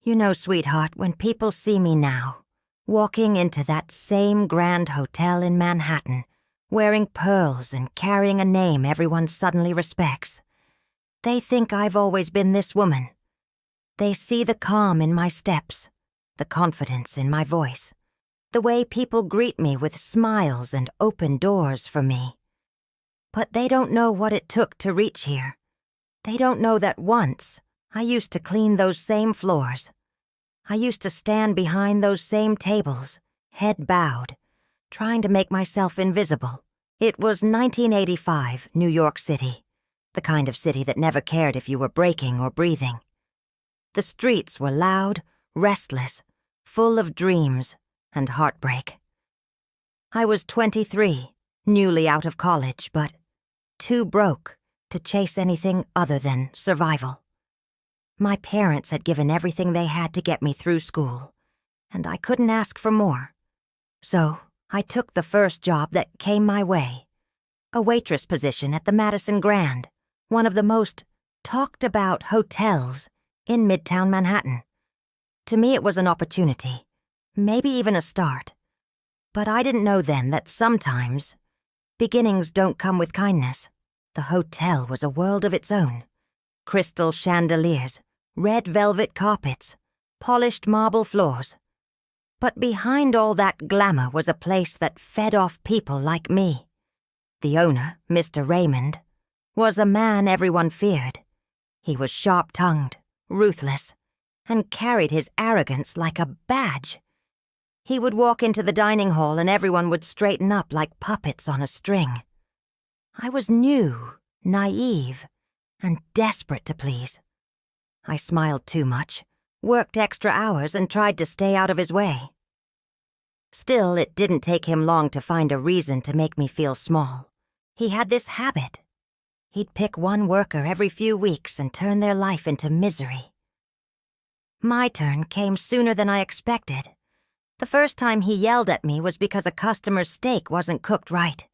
You know, sweetheart, when people see me now, walking into that same grand hotel in Manhattan, wearing pearls and carrying a name everyone suddenly respects, they think I've always been this woman. They see the calm in my steps, the confidence in my voice, the way people greet me with smiles and open doors for me. But they don't know what it took to reach here. They don't know that once I used to clean those same floors. I used to stand behind those same tables, head bowed, trying to make myself invisible. It was 1985, New York City, the kind of city that never cared if you were breaking or breathing. The streets were loud, restless, full of dreams and heartbreak. I was 23, newly out of college, but too broke to chase anything other than survival. My parents had given everything they had to get me through school, and I couldn't ask for more. So I took the first job that came my way, a waitress position at the Madison Grand, one of the most talked-about hotels in Midtown Manhattan. To me, it was an opportunity, maybe even a start. But I didn't know then that sometimes beginnings don't come with kindness. The hotel was a world of its own. Crystal chandeliers, red velvet carpets, polished marble floors. But behind all that glamour was a place that fed off people like me. The owner, Mr. Raymond, was a man everyone feared. He was sharp-tongued, ruthless, and carried his arrogance like a badge. He would walk into the dining hall and everyone would straighten up like puppets on a string. I was new, naive, and desperate to please. I smiled too much, worked extra hours, and tried to stay out of his way. Still, it didn't take him long to find a reason to make me feel small. He had this habit. He'd pick one worker every few weeks and turn their life into misery. My turn came sooner than I expected. The first time he yelled at me was because a customer's steak wasn't cooked right.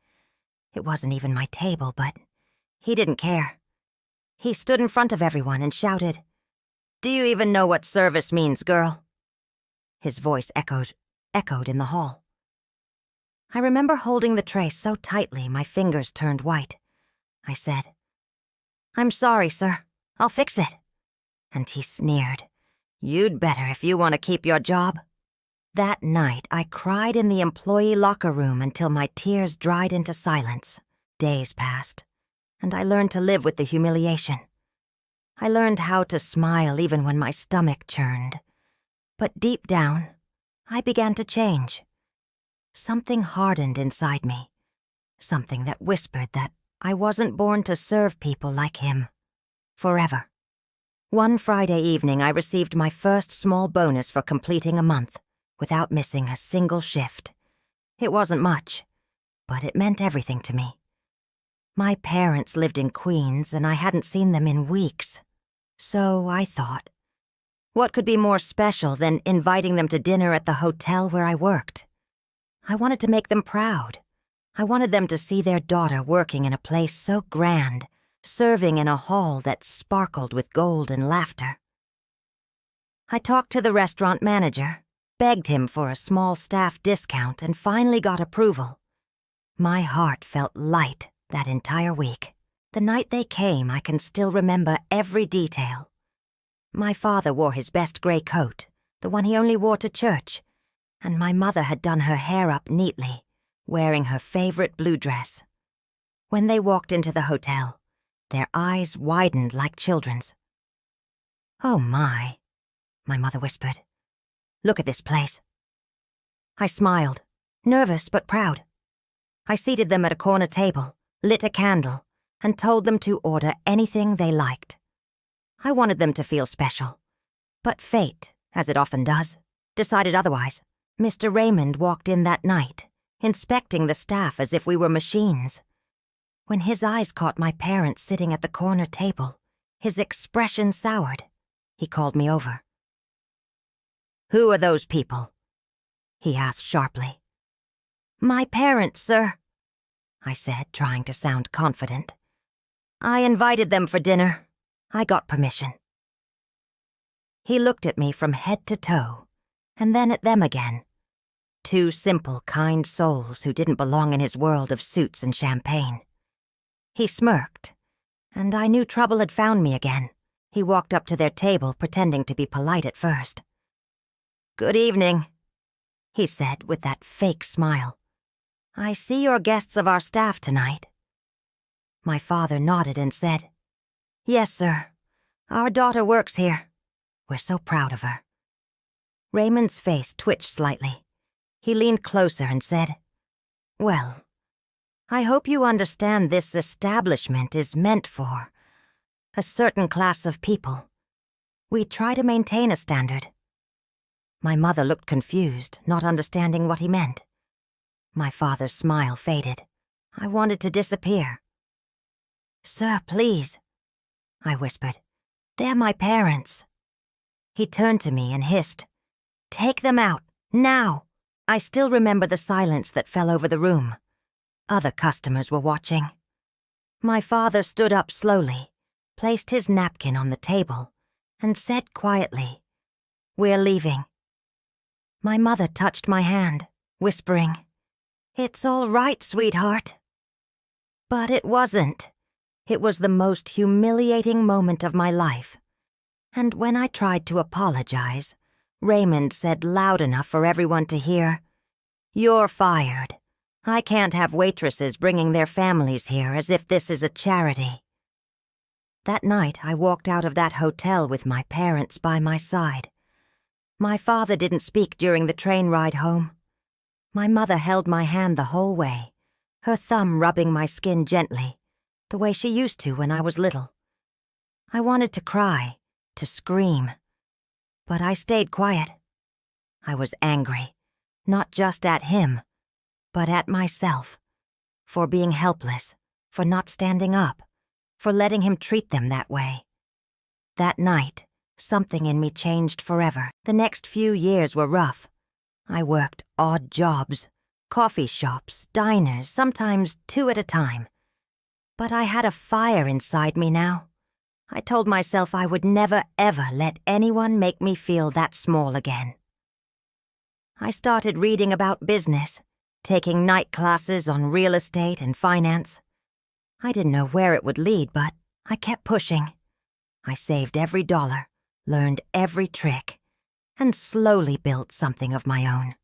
It wasn't even my table, but he didn't care. He stood in front of everyone and shouted, "Do you even know what service means, girl?" His voice echoed in the hall. I remember holding the tray so tightly my fingers turned white. I said, "I'm sorry, sir. I'll fix it." And he sneered, "You'd better if you want to keep your job." That night, I cried in the employee locker room until my tears dried into silence. Days passed, and I learned to live with the humiliation. I learned how to smile even when my stomach churned. But deep down, I began to change. Something hardened inside me, something that whispered that I wasn't born to serve people like him, forever. One Friday evening, I received my first small bonus for completing a month, without missing a single shift. It wasn't much, but it meant everything to me. My parents lived in Queens, and I hadn't seen them in weeks. So I thought, what could be more special than inviting them to dinner at the hotel where I worked? I wanted to make them proud. I wanted them to see their daughter working in a place so grand, serving in a hall that sparkled with gold and laughter. I talked to the restaurant manager, begged him for a small staff discount, and finally got approval. My heart felt light that entire week. The night they came, I can still remember every detail. My father wore his best gray coat, the one he only wore to church, and my mother had done her hair up neatly, wearing her favorite blue dress. When they walked into the hotel, their eyes widened like children's. "Oh my," my mother whispered. "Look at this place." I smiled, nervous but proud. I seated them at a corner table, lit a candle, and told them to order anything they liked. I wanted them to feel special. But fate, as it often does, decided otherwise. Mr. Raymond walked in that night, inspecting the staff as if we were machines. When his eyes caught my parents sitting at the corner table, his expression soured. He called me over. "Who are those people?" he asked sharply. "My parents, sir," I said, trying to sound confident. "I invited them for dinner. I got permission." He looked at me from head to toe, and then at them again. Two simple, kind souls who didn't belong in his world of suits and champagne. He smirked, and I knew trouble had found me again. He walked up to their table, pretending to be polite at first. "Good evening," he said with that fake smile. "I see you're guests of our staff tonight." My father nodded and said, "Yes, sir. Our daughter works here. We're so proud of her." Raymond's face twitched slightly. He leaned closer and said, "Well, I hope you understand this establishment is meant for a certain class of people. We try to maintain a standard." My mother looked confused, not understanding what he meant. My father's smile faded. I wanted to disappear. "Sir, please," I whispered. "They're my parents." He turned to me and hissed, "Take them out, now." I still remember the silence that fell over the room. Other customers were watching. My father stood up slowly, placed his napkin on the table, and said quietly, "We're leaving." My mother touched my hand, whispering, "It's all right, sweetheart." But it wasn't. It was the most humiliating moment of my life. And when I tried to apologize, Raymond said loud enough for everyone to hear, "You're fired. I can't have waitresses bringing their families here as if this is a charity." That night, I walked out of that hotel with my parents by my side. My father didn't speak during the train ride home. My mother held my hand the whole way, her thumb rubbing my skin gently, the way she used to when I was little. I wanted to cry, to scream, but I stayed quiet. I was angry, not just at him, but at myself, for being helpless, for not standing up, for letting him treat them that way. That night, something in me changed forever. The next few years were rough. I worked odd jobs, coffee shops, diners, sometimes 2 at a time. But I had a fire inside me now. I told myself I would never, ever let anyone make me feel that small again. I started reading about business, taking night classes on real estate and finance. I didn't know where it would lead, but I kept pushing. I saved every dollar, learned every trick, and slowly built something of my own.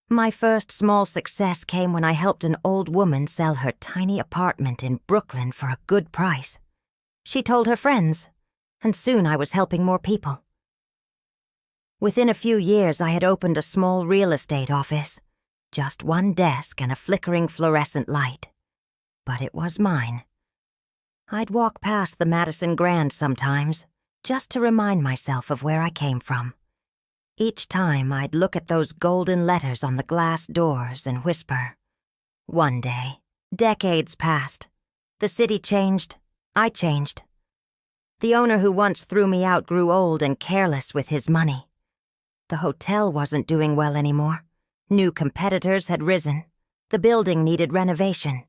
My first small success came when I helped an old woman sell her tiny apartment in Brooklyn for a good price. She told her friends, and soon I was helping more people. Within a few years, I had opened a small real estate office, just one desk and a flickering fluorescent light. But it was mine. I'd walk past the Madison Grand sometimes, just to remind myself of where I came from. Each time I'd look at those golden letters on the glass doors and whisper, "One day." Decades passed. The city changed. I changed. The owner who once threw me out grew old and careless with his money. The hotel wasn't doing well anymore. New competitors had risen. The building needed renovation,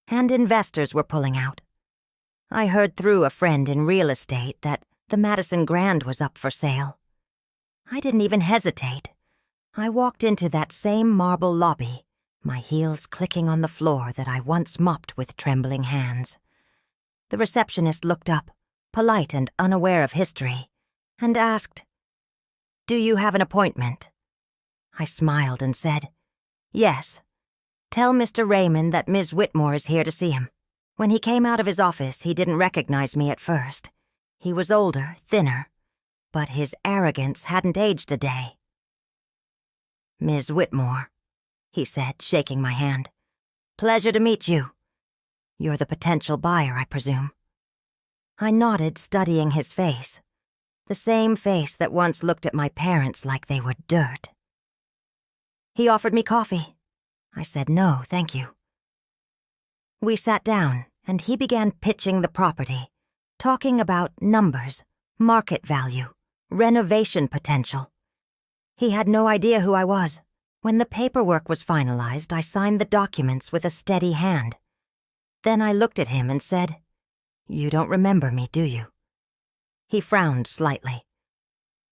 and investors were pulling out. I heard through a friend in real estate that the Madison Grand was up for sale. I didn't even hesitate. I walked into that same marble lobby, my heels clicking on the floor that I once mopped with trembling hands. The receptionist looked up, polite and unaware of history, and asked, "Do you have an appointment?" I smiled and said, "Yes. Tell Mr. Raymond that Ms. Whitmore is here to see him." When he came out of his office, he didn't recognize me at first. He was older, thinner, but his arrogance hadn't aged a day. "Ms. Whitmore," he said, shaking my hand. "Pleasure to meet you. You're the potential buyer, I presume." I nodded, studying his face. The same face that once looked at my parents like they were dirt. He offered me coffee. I said no, thank you. We sat down, and he began pitching the property, talking about numbers, market value, renovation potential. He had no idea who I was. When the paperwork was finalized, I signed the documents with a steady hand. Then I looked at him and said, "You don't remember me, do you?" He frowned slightly.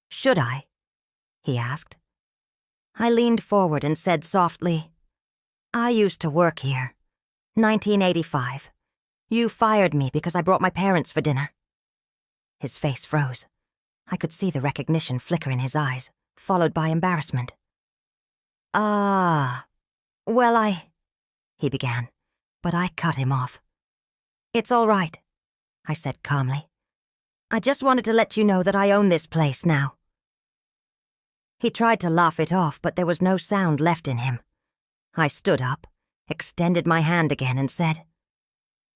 Should I?" he asked. I leaned forward and said softly, "I used to work here. 1985. You fired me because I brought my parents for dinner." His face froze. I could see the recognition flicker in his eyes, followed by embarrassment. "Ah, well, he began, but I cut him off. "It's all right," I said calmly. "I just wanted to let you know that I own this place now." He tried to laugh it off, but there was no sound left in him. I stood up, extended my hand again, and said,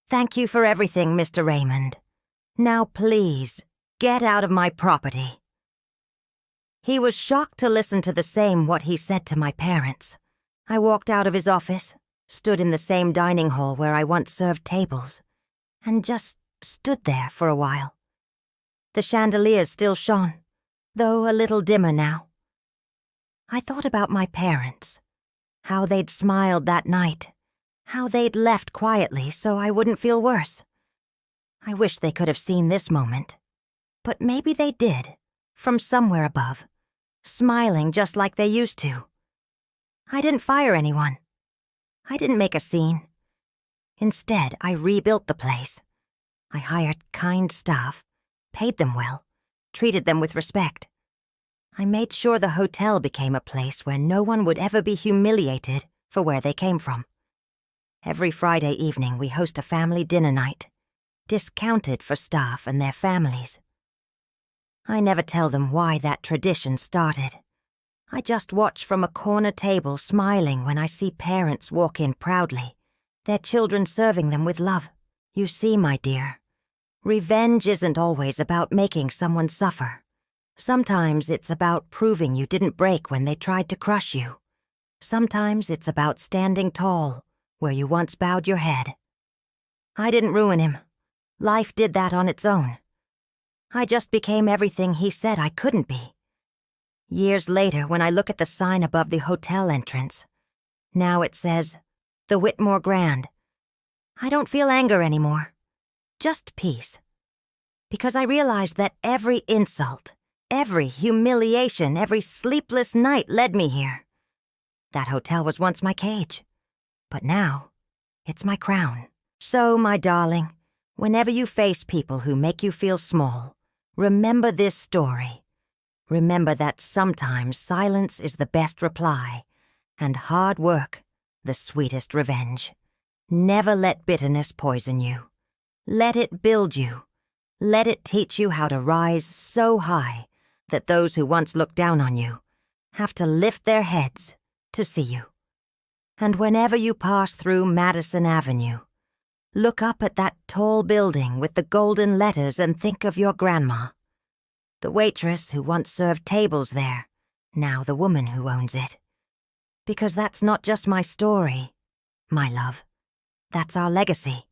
"Thank you for everything, Mr. Raymond. Now please, get out of my property." He was shocked to listen to the same what he said to my parents. I walked out of his office, stood in the same dining hall where I once served tables, and just stood there for a while. The chandeliers still shone, though a little dimmer now. I thought about my parents, how they'd smiled that night, how they'd left quietly so I wouldn't feel worse. I wish they could have seen this moment, but maybe they did, from somewhere above, smiling just like they used to. I didn't fire anyone. I didn't make a scene. Instead, I rebuilt the place. I hired kind staff, paid them well, treated them with respect. I made sure the hotel became a place where no one would ever be humiliated for where they came from. Every Friday evening, we host a family dinner night, discounted for staff and their families. I never tell them why that tradition started. I just watch from a corner table smiling when I see parents walk in proudly, their children serving them with love. You see, my dear, revenge isn't always about making someone suffer. Sometimes it's about proving you didn't break when they tried to crush you. Sometimes it's about standing tall where you once bowed your head. I didn't ruin him. Life did that on its own. I just became everything he said I couldn't be. Years later, when I look at the sign above the hotel entrance, now it says, "The Whitmore Grand," I don't feel anger anymore, just peace. Because I realized that every insult, every humiliation, every sleepless night led me here. That hotel was once my cage, but now it's my crown. So, my darling, whenever you face people who make you feel small, remember this story. Remember that sometimes silence is the best reply, and hard work the sweetest revenge. Never let bitterness poison you. Let it build you. Let it teach you how to rise so high that those who once looked down on you have to lift their heads to see you. And whenever you pass through Madison Avenue, look up at that tall building with the golden letters and think of your grandma, the waitress who once served tables there, now the woman who owns it. Because that's not just my story, my love. That's our legacy.